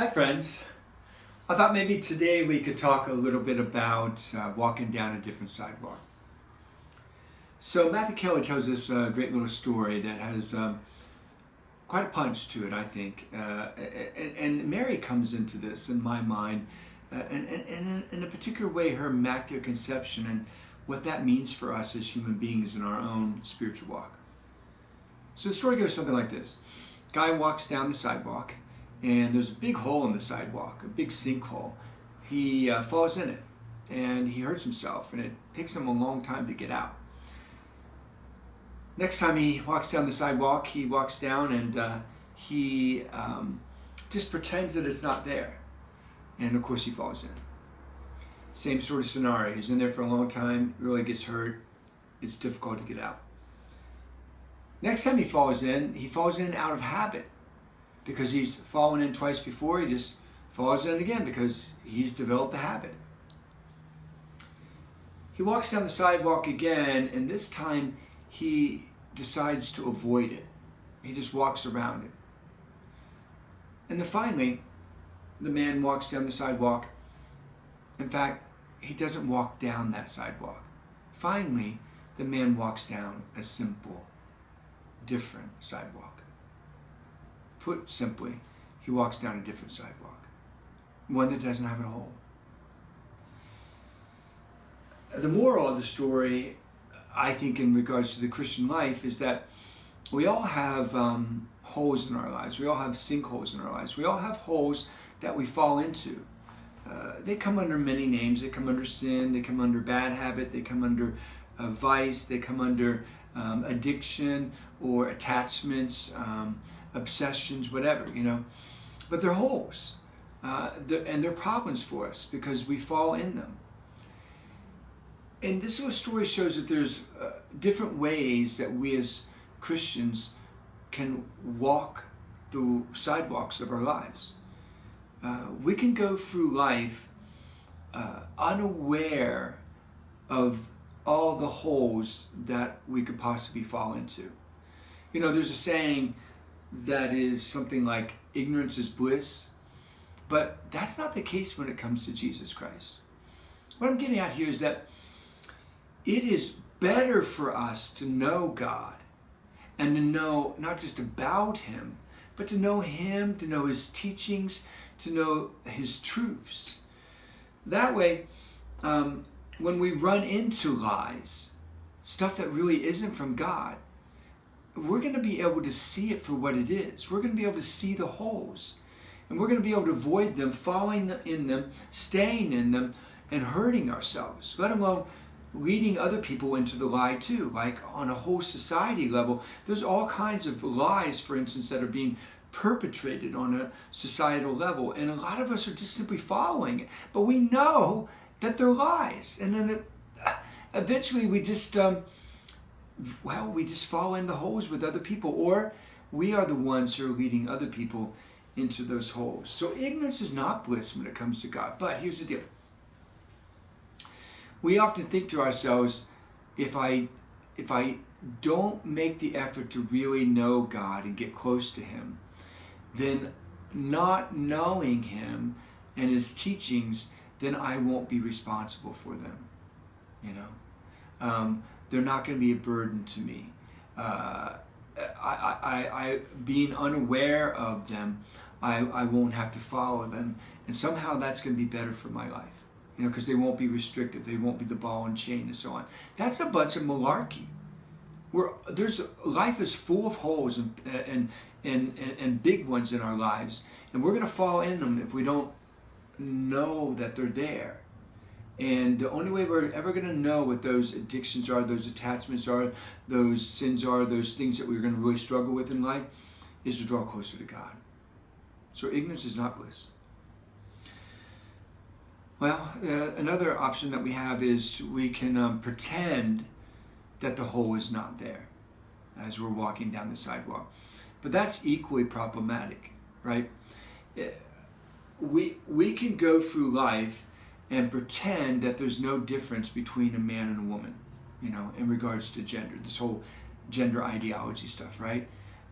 Hi friends. I thought maybe today we could talk a little bit about walking down a different sidewalk. So Matthew Kelly tells us a great little story that has quite a punch to it, I think. And Mary comes into this in my mind and in a particular way, her immaculate conception and what that means for us as human beings in our own spiritual walk. So the story goes something like this. Guy walks down the sidewalk, and there's a big hole in the sidewalk, a big sinkhole. He falls in it, and he hurts himself, and it takes him a long time to get out. Next time he walks down the sidewalk, he walks down and he just pretends that it's not there. And of course he falls in. Same sort of scenario. He's in there for a long time, really gets hurt. It's difficult to get out. Next time he falls in out of habit. Because he's fallen in twice before, he just falls in again because he's developed the habit. He walks down the sidewalk again, and this time he decides to avoid it. He just walks around it. And then finally, the man walks down the sidewalk. In fact, he doesn't walk down that sidewalk. Finally, the man walks down a simple, different sidewalk. Put simply, he walks down a different sidewalk, one that doesn't have a hole. The moral of the story, I think, in regards to the Christian life, is that we all have holes in our lives. We all have sinkholes in our lives. We all have holes that we fall into. They come under many names. They come under sin. They come under bad habit. They come under vice. They come under addiction or attachments, obsessions, whatever, But they're holes. And they're problems for us because we fall in them. And this little story shows that there's different ways that we as Christians can walk the sidewalks of our lives. We can go through life unaware of all the holes that we could possibly fall into. There's a saying that is something like ignorance is bliss, but that's not the case when it comes to Jesus Christ. What I'm getting at here is that it is better for us to know God and to know not just about Him, but to know Him, to know His teachings, to know His truths. That way, when we run into lies, stuff that really isn't from God, we're going to be able to see it for what it is. We're going to be able to see the holes. And we're going to be able to avoid them, falling in them, staying in them, and hurting ourselves, let alone leading other people into the lie too. Like on a whole society level, there's all kinds of lies, for instance, that are being perpetrated on a societal level. And a lot of us are just simply following it. But we know that they're lies. And then eventually we just fall in the holes with other people, or we are the ones who are leading other people into those holes. So ignorance is not bliss when it comes to God. But here's the deal. We often think to ourselves, if I don't make the effort to really know God and get close to Him, then not knowing Him and His teachings, then I won't be responsible for them. They're not going to be a burden to me. Being unaware of them, I won't have to follow them. And somehow that's going to be better for my life. Because they won't be restrictive. They won't be the ball and chain and so on. That's a bunch of malarkey. Life is full of holes and big ones in our lives. And we're going to fall in them if we don't know that they're there. And the only way we're ever going to know what those addictions are, those attachments are, those sins are, those things that we're going to really struggle with in life, is to draw closer to God. So ignorance is not bliss. Well, another option that we have is we can pretend that the hole is not there as we're walking down the sidewalk. But that's equally problematic, right? We can go through life and pretend that there's no difference between a man and a woman, in regards to gender, this whole gender ideology stuff, right?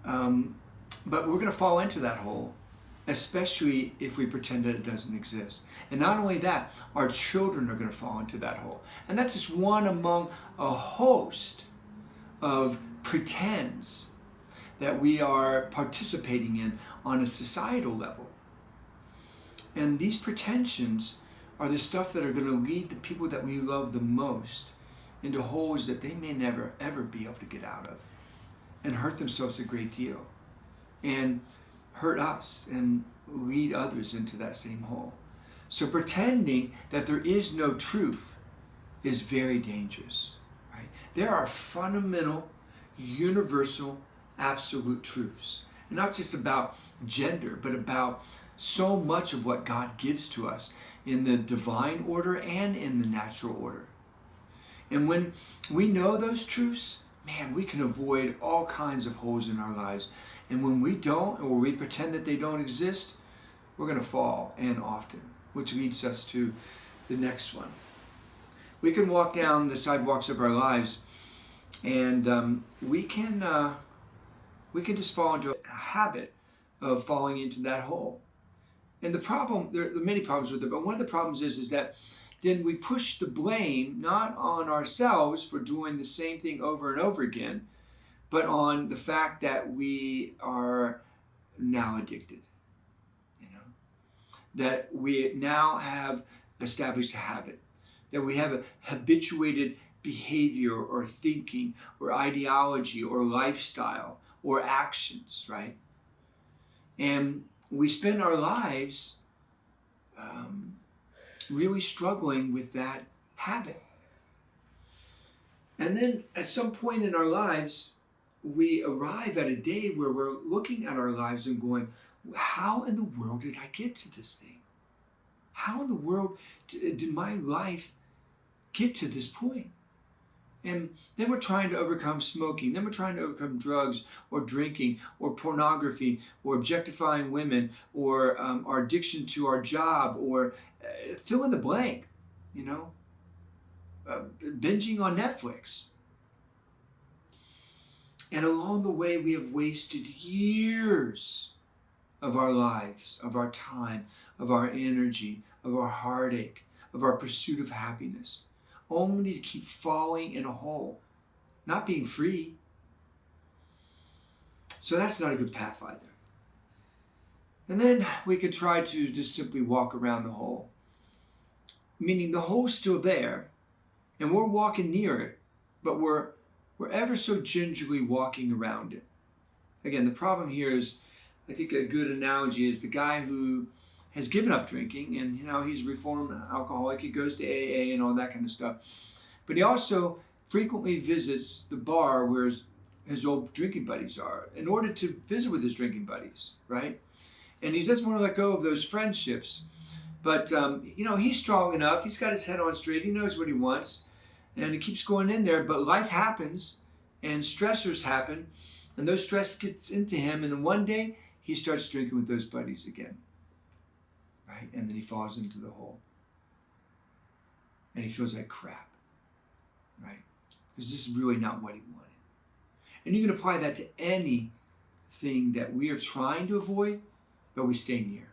But we're going to fall into that hole especially if we pretend that it doesn't exist. And not only that, our children are going to fall into that hole. And that's just one among a host of pretends that we are participating in on a societal level. And these pretensions are the stuff that are going to lead the people that we love the most into holes that they may never ever be able to get out of, and hurt themselves a great deal, and hurt us and lead others into that same hole. So pretending that there is no truth is very dangerous, right? There are fundamental, universal, absolute truths. And not just about gender, but about so much of what God gives to us in the divine order and in the natural order. And when we know those truths, man, we can avoid all kinds of holes in our lives. And when we don't, or we pretend that they don't exist, we're going to fall, and often, which leads us to the next one. We can walk down the sidewalks of our lives, and we can just fall into a habit of falling into that hole. And the problem, there are many problems with it, but one of the problems is that then we push the blame not on ourselves for doing the same thing over and over again, but on the fact that we are now addicted. That we now have established a habit, that we have a habituated behavior or thinking or ideology or lifestyle or actions, right? And we spend our lives really struggling with that habit. And then at some point in our lives, we arrive at a day where we're looking at our lives and going, how in the world did I get to this thing? How in the world did my life get to this point? And then we're trying to overcome smoking. Then we're trying to overcome drugs or drinking or pornography or objectifying women or our addiction to our job or fill in the blank, binging on Netflix. And along the way, we have wasted years of our lives, of our time, of our energy, of our heartache, of our pursuit of happiness, only to keep falling in a hole, not being free. So that's not a good path either. And then we could try to just simply walk around the hole, meaning the hole's still there, and we're walking near it, but we're ever so gingerly walking around it. Again, the problem here is, I think a good analogy is the guy who has given up drinking, and he's a reformed alcoholic. He goes to AA and all that kind of stuff. But he also frequently visits the bar where his old drinking buddies are in order to visit with his drinking buddies, right? And he doesn't want to let go of those friendships. But, he's strong enough. He's got his head on straight. He knows what he wants. And he keeps going in there. But life happens, and stressors happen, and those stress gets into him. And then one day, he starts drinking with those buddies again, right? And then he falls into the hole. And he feels like crap, right? Because this is really not what he wanted. And you can apply that to anything that we are trying to avoid, but we stay near.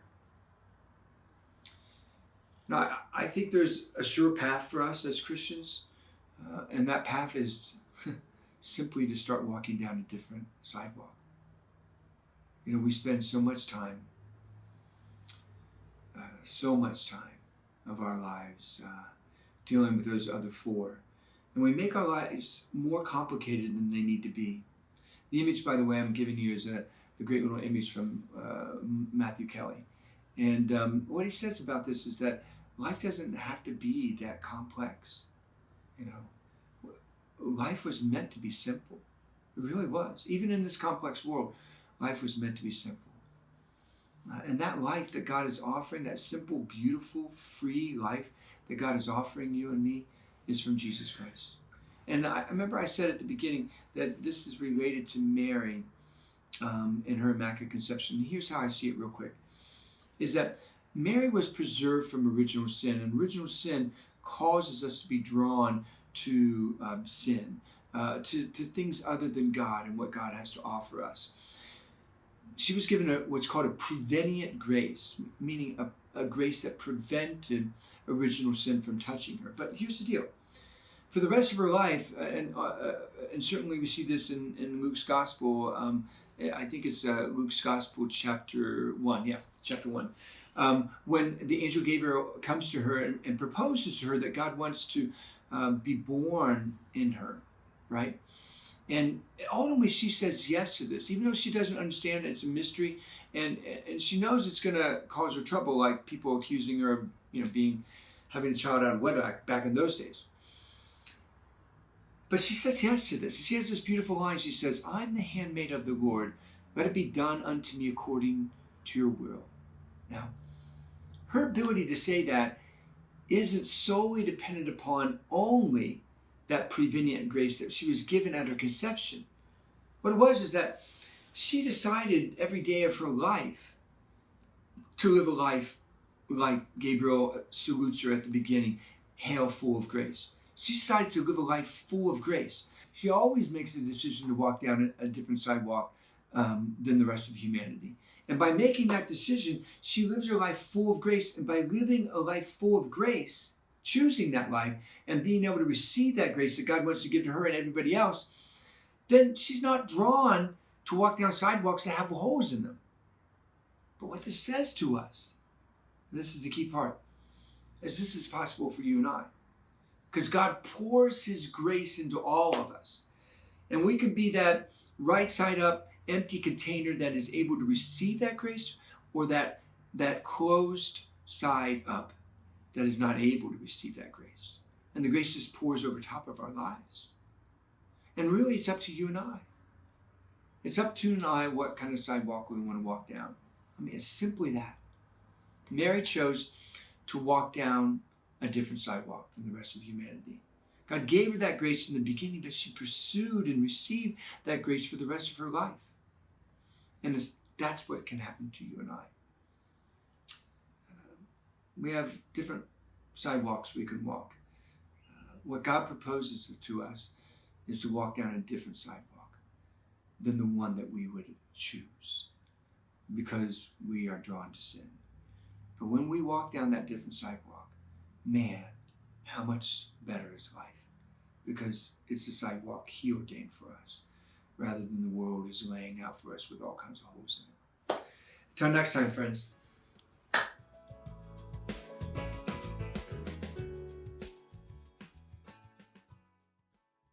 Now, I think there's a sure path for us as Christians, and that path is simply to start walking down a different sidewalk. We spend so much time of our lives dealing with those other four. And we make our lives more complicated than they need to be. The image, by the way, I'm giving you is the great little image from Matthew Kelly. And what he says about this is that life doesn't have to be that complex. Life was meant to be simple. It really was. Even in this complex world, life was meant to be simple. And that life that God is offering, that simple, beautiful, free life that God is offering you and me, is from Jesus Christ. And I remember I said at the beginning that this is related to Mary and her Immaculate Conception. And here's how I see it real quick, is that Mary was preserved from original sin, and original sin causes us to be drawn to sin, to things other than God and what God has to offer us. she was given what's called a prevenient grace, meaning a grace that prevented original sin from touching her. But here's the deal. For the rest of her life, and certainly we see this in Luke's Gospel, I think it's Luke's Gospel chapter 1, yeah, chapter 1. When the angel Gabriel comes to her and proposes to her that God wants to be born in her, right? And ultimately she says yes to this, even though she doesn't understand it, it's a mystery, and she knows it's going to cause her trouble, like people accusing her of, having a child out of wedlock back in those days. But she says yes to this. She has this beautiful line. She says, I'm the handmaid of the Lord. Let it be done unto me according to your will. Now, her ability to say that isn't solely dependent upon only that prevenient grace that she was given at her conception. What it was is that she decided every day of her life to live a life like Gabriel salutes her at the beginning, hail full of grace. She decides to live a life full of grace. She always makes a decision to walk down a different sidewalk than the rest of humanity. And by making that decision, she lives her life full of grace. And by living a life full of grace, choosing that life and being able to receive that grace that God wants to give to her and everybody else, then she's not drawn to walk down sidewalks that have holes in them. But what this says to us, and this is the key part, is this is possible for you and I. Because God pours his grace into all of us. And we can be that right side up, empty container that is able to receive that grace, or that closed side up that is not able to receive that grace. And the grace just pours over top of our lives. And really, it's up to you and I. It's up to you and I what kind of sidewalk we want to walk down. I mean, it's simply that. Mary chose to walk down a different sidewalk than the rest of humanity. God gave her that grace in the beginning, but she pursued and received that grace for the rest of her life. And that's what can happen to you and I. We have different sidewalks we can walk. What God proposes to us is to walk down a different sidewalk than the one that we would choose, because we are drawn to sin. But when we walk down that different sidewalk, man, how much better is life, because it's the sidewalk he ordained for us, rather than the world is laying out for us with all kinds of holes in it. Until next time, friends.